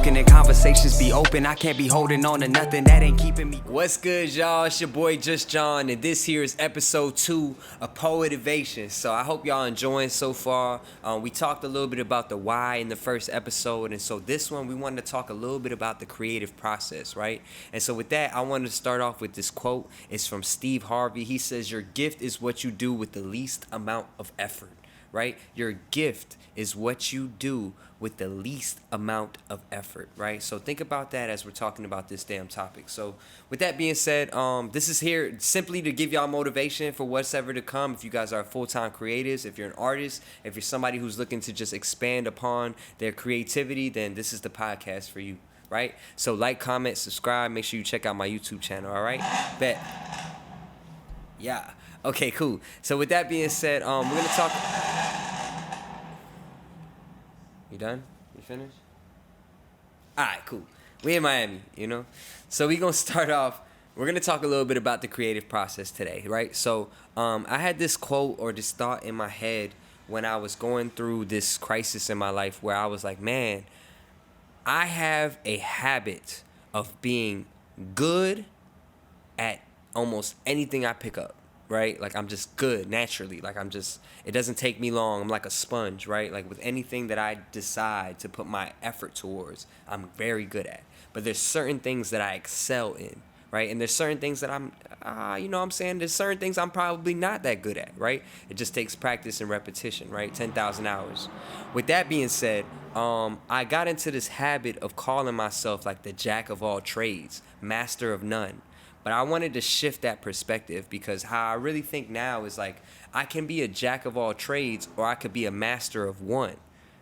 spoken and conversations be open. I can't be holding on to nothing that ain't keeping me. What's good, y'all? It's your boy Just John, and this here is episode 2 of POETivation. So I hope y'all enjoying so far. We talked a little bit about the why in the first episode, and so this one we wanted to talk a little bit about the creative process, right? And so with that, I wanted to start off with this quote. It's from Steve Harvey. He says, "Your gift is what you do with the least amount of effort." Right? Your gift is what you do with the least amount of effort, right? So think about that as we're talking about this damn topic. So with that being said, this is here simply to give y'all motivation for what's ever to come. If you guys are full-time creatives, if you're an artist, if you're somebody who's looking to just expand upon their creativity, then this is the podcast for you, right? So like, comment, subscribe. Make sure you check out my YouTube channel, all right? Bet. Yeah. Okay, cool. So with that being said, we're going to talk... You done? You finished? All right, cool. We in Miami, you know? So we're going to start off. We're going to talk a little bit about the creative process today, right? So I had this quote or this thought in my head when I was going through this crisis in my life where I was like, man, I have a habit of being good at almost anything I pick up. Right? Like I'm just good naturally. Like it doesn't take me long. I'm like a sponge, right? Like with anything that I decide to put my effort towards, I'm very good at. But there's certain things that I excel in, right? And there's certain things that there's certain things I'm probably not that good at, right? It just takes practice and repetition, right? 10,000 hours. With that being said, I got into this habit of calling myself like the jack of all trades, master of none. But I wanted to shift that perspective because how I really think now is like I can be a jack of all trades or I could be a master of one,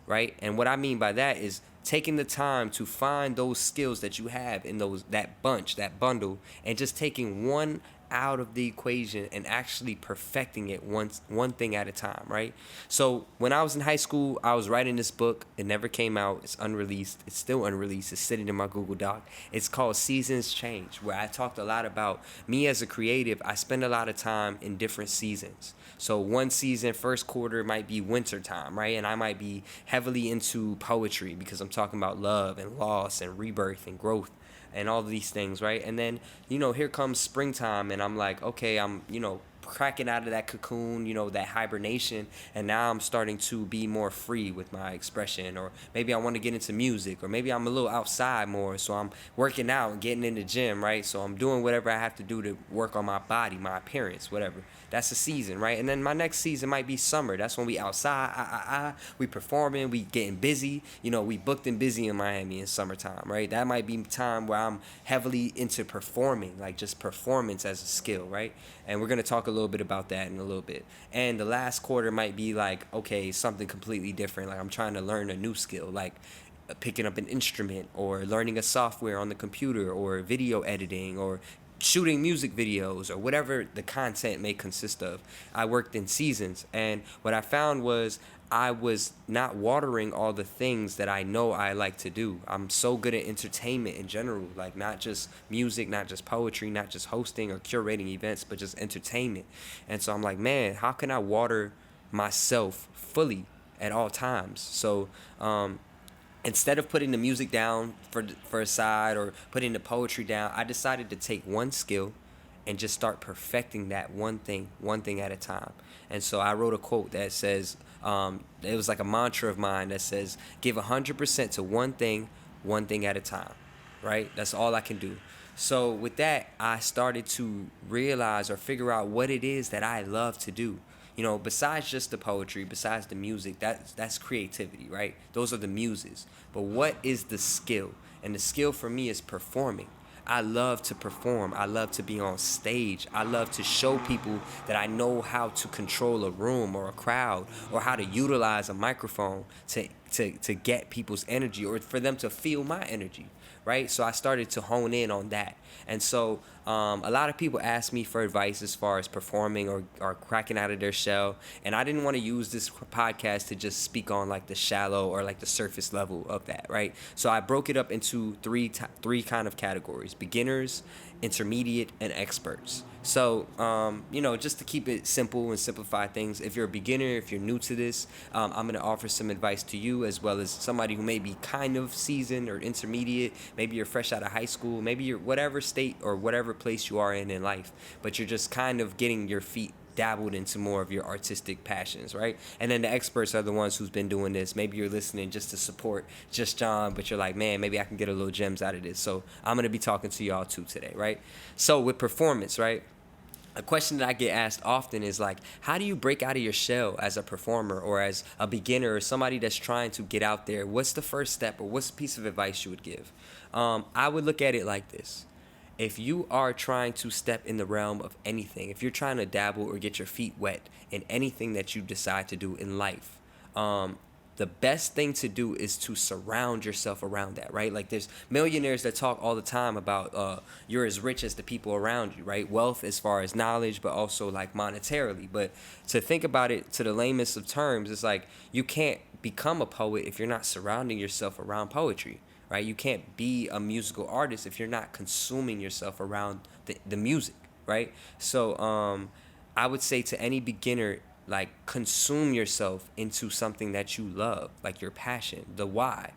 right? And what I mean by that is taking the time to find those skills that you have in that bundle, and just taking one out of the equation and actually perfecting it one thing at a time, right? So when I was in high school, I was writing this book. It never came out. It's unreleased. It's still unreleased. It's sitting in my Google Doc. It's called Seasons Change, where I talked a lot about me as a creative. I spend a lot of time in different seasons. So one season, first quarter, might be winter time, right? And I might be heavily into poetry because I'm talking about love and loss and rebirth and growth and all of these things, right? And then, here comes springtime, and I'm like, okay, I'm, cracking out of that cocoon, that hibernation, and now I'm starting to be more free with my expression. Or maybe I want to get into music, or maybe I'm a little outside more, so I'm working out and getting in the gym, right? So I'm doing whatever I have to do to work on my body, my appearance, whatever. That's the season, right? And then my next season might be summer. That's when we outside, we performing, we getting busy. We booked and busy in Miami in summertime, right? That might be time where I'm heavily into performing, like just performance as a skill, right? And we're going to talk a little bit about that in a little bit. And the last quarter might be like, okay, something completely different. Like I'm trying to learn a new skill, like picking up an instrument or learning a software on the computer or video editing or shooting music videos or whatever the content may consist of. I worked in seasons, and what I found was I was not watering all the things that I know I like to do. I'm so good at entertainment in general, like not just music, not just poetry, not just hosting or curating events, but just entertainment. And so I'm like, man, how can I water myself fully at all times? So instead of putting the music down for a side or putting the poetry down, I decided to take one skill and just start perfecting that one thing at a time. And so I wrote a quote that says, it was like a mantra of mine that says, give 100% to one thing at a time, right? That's all I can do. So with that, I started to realize or figure out what it is that I love to do. Besides just the poetry, besides the music, that's creativity, right? Those are the muses. But what is the skill? And the skill for me is performing. I love to perform. I love to be on stage. I love to show people that I know how to control a room or a crowd, or how to utilize a microphone to get people's energy, or for them to feel my energy, right? So I started to hone in on that. And so a lot of people ask me for advice as far as performing or cracking out of their shell. And I didn't want to use this podcast to just speak on like the shallow or like the surface level of that, right? So I broke it up into three kind of categories: beginners, intermediate, and experts. So, just to keep it simple and simplify things, if you're a beginner, if you're new to this, I'm going to offer some advice to you as well as somebody who may be kind of seasoned or intermediate. Maybe you're fresh out of high school. Maybe you're whatever state or whatever place you are in life, but you're just kind of getting your feet dabbled into more of your artistic passions, right? And then the experts are the ones who's been doing this. Maybe you're listening just to support just John, but you're like, man, maybe I can get a little gems out of this. So I'm going to be talking to y'all too today, right? So with performance, right? A question that I get asked often is like, how do you break out of your shell as a performer or as a beginner or somebody that's trying to get out there? What's the first step or what's the piece of advice you would give? I would look at it like this. If you are trying to step in the realm of anything, if you're trying to dabble or get your feet wet in anything that you decide to do in life, the best thing to do is to surround yourself around that, right? Like there's millionaires that talk all the time about you're as rich as the people around you, right? Wealth as far as knowledge, but also like monetarily. But to think about it to the lamest of terms, it's like you can't become a poet if you're not surrounding yourself around poetry, right? You can't be a musical artist if you're not consuming yourself around the music, right? So I would say to any beginner, like consume yourself into something that you love, like your passion, the why,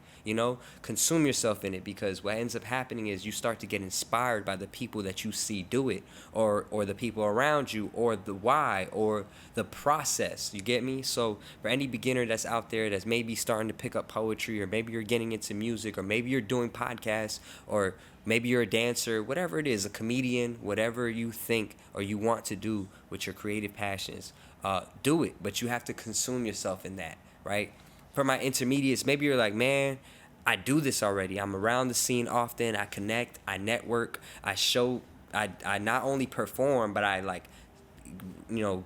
consume yourself in it, because what ends up happening is you start to get inspired by the people that you see do it, or the people around you, or the why, or the process. You get me? So for any beginner that's out there that's maybe starting to pick up poetry, or maybe you're getting into music, or maybe you're doing podcasts, or maybe you're a dancer, whatever it is, a comedian, whatever you think or you want to do with your creative passions, do it. But you have to consume yourself in that, right? For my intermediates, maybe you're like, man, I do this already. I'm around the scene often. I connect. I network. I show. I not only perform, but I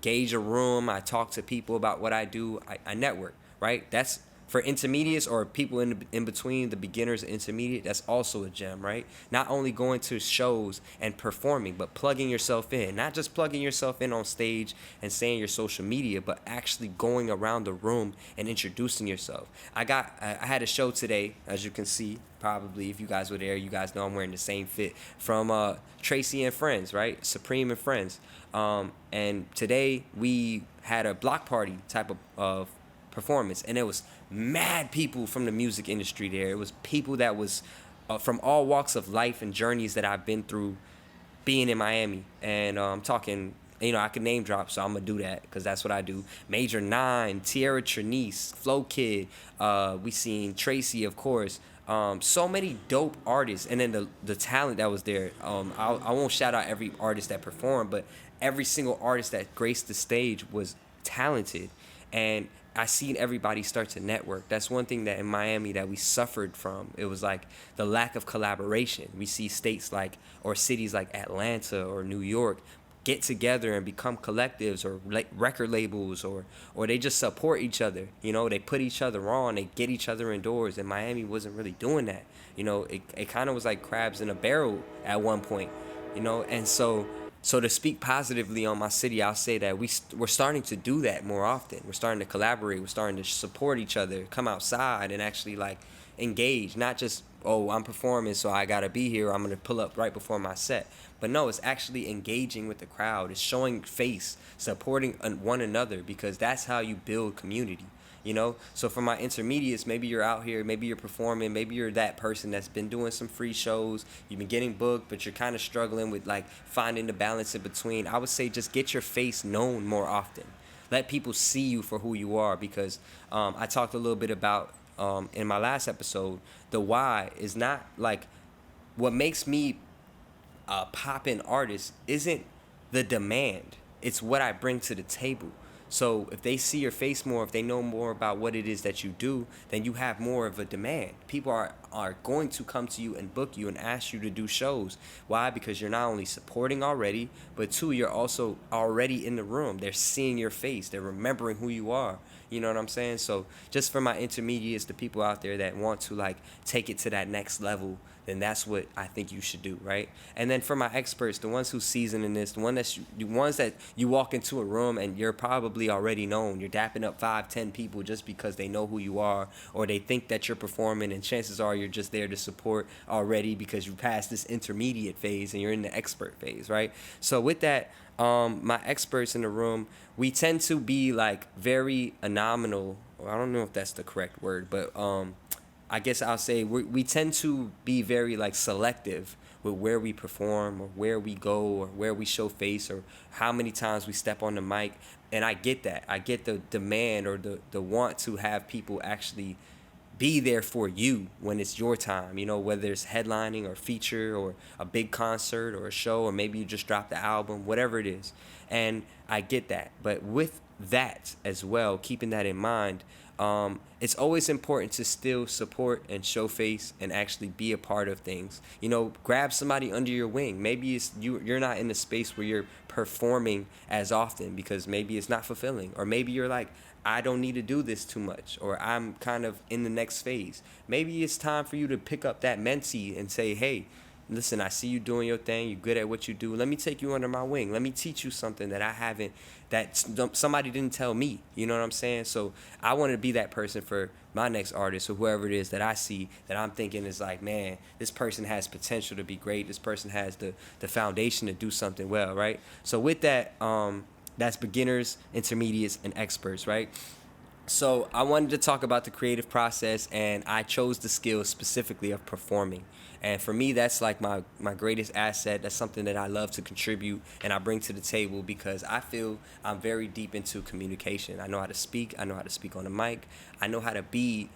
gauge a room. I talk to people about what I do. I network, right? That's for intermediates or people in between the beginners and intermediate. That's also a gem, right? Not only going to shows and performing, but plugging yourself in. Not just plugging yourself in on stage and saying your social media, but actually going around the room and introducing yourself. I had a show today, as you can see. Probably, if you guys were there, you guys know I'm wearing the same fit from Tracy and Friends, right? Supreme and Friends. And today we had a block party type of performance, and it was mad people from the music industry there. It was people that was from all walks of life and journeys that I've been through being in Miami. And I'm talking, I could name drop, so I'm gonna do that because that's what I do. Major Nine, Tierra Trinice, Flow Kid, we seen Tracy, of course. So many dope artists, and then the talent that was there. I won't shout out every artist that performed, but every single artist that graced the stage was talented, and I seen everybody start to network. That's one thing that in Miami that we suffered from. It was like the lack of collaboration. We see states like, or cities like Atlanta or New York get together and become collectives or record labels, or they just support each other. They put each other on, they get each other indoors, and Miami wasn't really doing that. It kind of was like crabs in a barrel at one point, and so to speak positively on my city, I'll say that we're starting to do that more often. We're starting to collaborate. We're starting to support each other, come outside and actually like engage. Not just, oh, I'm performing, so I gotta be here. I'm gonna pull up right before my set. But no, it's actually engaging with the crowd. It's showing face, supporting one another, because that's how you build community. So for my intermediates, maybe you're out here, maybe you're performing, maybe you're that person that's been doing some free shows, you've been getting booked, but you're kind of struggling with like finding the balance in between. I would say just get your face known more often. Let people see you for who you are, because I talked a little bit about in my last episode, the why is not like what makes me a poppin' artist isn't the demand. It's what I bring to the table. So if they see your face more, if they know more about what it is that you do, then you have more of a demand. People are going to come to you and book you and ask you to do shows. Why? Because you're not only supporting already, but two, you're also already in the room. They're seeing your face. They're remembering who you are. You know what I'm saying? So just for my intermediates, the people out there that want to like take it to that next level, then that's what I think you should do, right? And then for my experts, the ones who season in this, the ones that you walk into a room and you're probably already known. You're dapping up 5, 10 people just because they know who you are, or they think that you're performing, and chances are you're just there to support already because you passed this intermediate phase and you're in the expert phase, right? So with that, my experts in the room, we tend to be like very anominal. I don't know if that's the correct word, but I guess I'll say we tend to be very like selective with where we perform or where we go or where we show face or how many times we step on the mic. And I get that. I get the demand or the want to have people actually be there for you when it's your time, you know, whether it's headlining or feature or a big concert or a show, or maybe you just dropped the album, whatever it is. And I get that. But with that as well, keeping that in mind, it's always important to still support and show face and actually be a part of things. You know, grab somebody under your wing. Maybe it's you're not in a space where you're performing as often because maybe it's not fulfilling, or maybe you're like, I don't need to do this too much, or I'm kind of in the next phase. Maybe it's time for you to pick up that mentee and say, hey, listen, I see you doing your thing. You're good at what you do. Let me take you under my wing. Let me teach you something that I haven't, that somebody didn't tell me. You know what I'm saying? So I want to be that person for my next artist or whoever it is that I see that I'm thinking is like, man, this person has potential to be great. This person has the foundation to do something well, right? So with that, that's beginners, intermediates, and experts, right? So I wanted to talk about the creative process, and I chose the skill specifically of performing. And for me, that's like my greatest asset. That's something that I love to contribute and I bring to the table because I feel I'm very deep into communication. I know how to speak. I know how to speak on the mic. I know how to be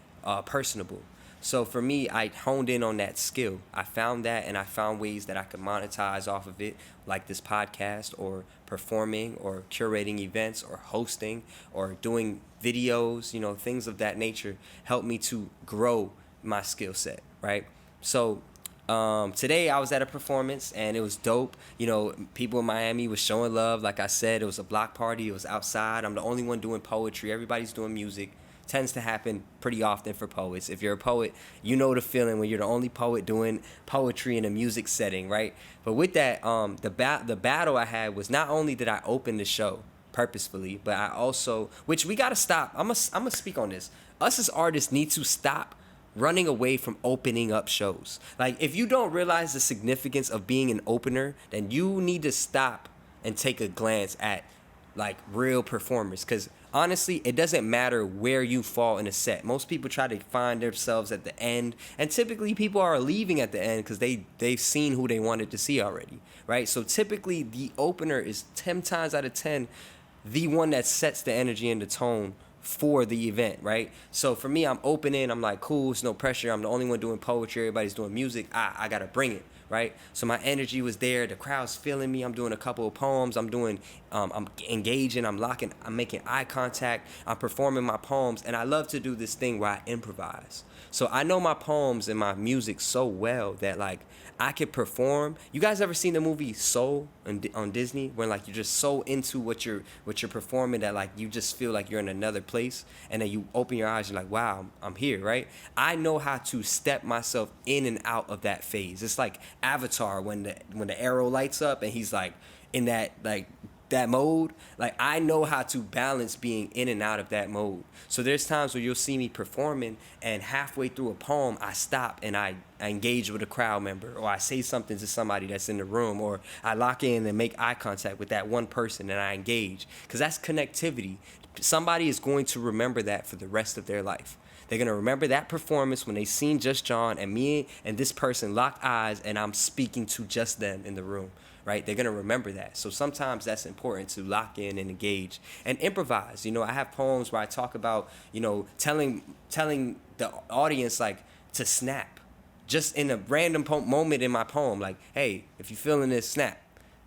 personable. So for me, I honed in on that skill. I found that, and I found ways that I could monetize off of it, like this podcast, or performing, or curating events, or hosting, or doing videos, you know, things of that nature helped me to grow my skill set, right? So today I was at a performance and it was dope. You know, people in Miami was showing love. Like I said, it was a block party. It was outside. I'm the only one doing poetry. Everybody's doing music. Tends to happen pretty often for poets. If you're a poet, you know the feeling when you're the only poet doing poetry in a music setting, right? But with that, the battle I had was, not only did I open the show purposefully, but I also, which we gotta stop. I'm gonna speak on this. Us as artists need to stop running away from opening up shows. Like, if you don't realize the significance of being an opener, then you need to stop and take a glance at like real performers, because honestly, it doesn't matter where you fall in a set. Most people try to find themselves at the end, and typically people are leaving at the end because they've seen who they wanted to see already, right? So typically the opener is 10 times out of 10 the one that sets the energy and the tone for the event, right? So for me, I'm opening, I'm like, cool, it's no pressure. I'm the only one doing poetry, everybody's doing music. I gotta bring it, right? So my energy was there, the crowd's feeling me. I'm doing a couple of poems, I'm engaging, I'm making eye contact, I'm performing my poems, and I love to do this thing where I improvise. So I know my poems and my music so well that like I could perform. You guys ever seen the movie Soul on Disney, where like you're just so into what you're performing that like you just feel like you're in another place, and then you open your eyes, you're like, wow, I'm here, right? I know how to step myself in and out of that phase. It's like Avatar when the arrow lights up and he's like in that mode. Like, I know how to balance being in and out of that mode. So there's times where you'll see me performing, and halfway through a poem I stop and I engage with a crowd member, or I say something to somebody that's in the room, or I lock in and make eye contact with that one person and I engage, because that's connectivity. Somebody is going to remember that for the rest of their life. They're going to remember that performance when they seen Just John and me and this person locked eyes and I'm speaking to just them in the room, right? They're going to remember that. So sometimes that's important, to lock in and engage and improvise. You know, I have poems where I talk about, you know, telling the audience like to snap just in a random moment in my poem. Like, hey, if you're feeling this, snap.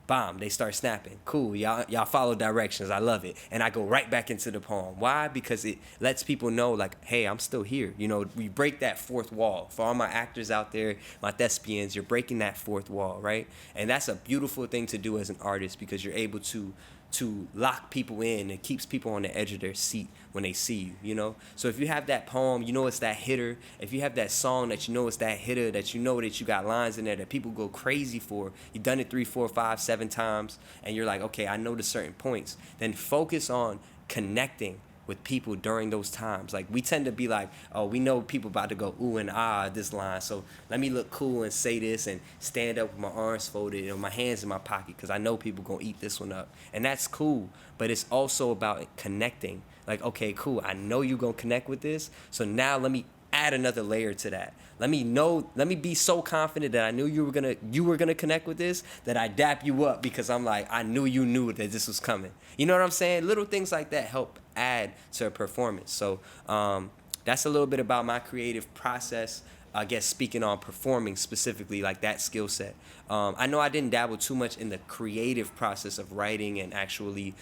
Bomb, they start snapping. Cool, y'all follow directions. I love it. And I go right back into the poem. Why? Because it lets people know, like, hey, I'm still here. You know, we break that fourth wall. For all my actors out there, my thespians, you're breaking that fourth wall, right? And that's a beautiful thing to do as an artist, because you're able to to lock people in. It keeps people on the edge of their seat when they see you, you know? So if you have that poem, you know it's that hitter. If you have that song that you know it's that hitter, that you know that you got lines in there that people go crazy for, you've done it 3, 4, 5, 7 times, and you're like, okay, I know the certain points, then focus on connecting with people during those times. Like, we tend to be like, oh, we know people about to go ooh and ah at this line, so let me look cool and say this and stand up with my arms folded and my hands in my pocket because I know people gonna eat this one up. And that's cool, but it's also about connecting. Like, okay, cool, I know you gonna connect with this, so now let me add another layer to that. Let me be so confident that I knew you were gonna connect with this, that I dap you up because I'm like, I knew you knew that this was coming. You know what I'm saying? Little things like that help add to a performance. So that's a little bit about my creative process. I guess speaking on performing specifically, like that skill set. I know I didn't dabble too much in the creative process of writing and actually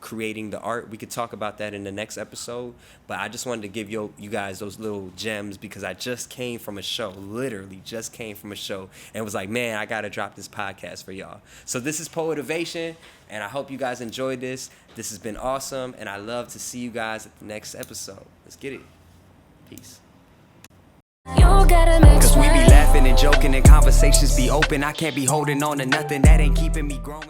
creating the art. We could talk about that in the next episode, but I just wanted to give you guys those little gems because I just came from a show, literally just came from a show, and was like, man, I gotta drop this podcast for y'all. So this is POETivation, and I hope you guys enjoyed this. This has been awesome, and I love to see you guys at the next episode. Let's get it. Peace. Cause we be laughing and joking and conversations be open. I can't be holding on to nothing that ain't keeping me growing.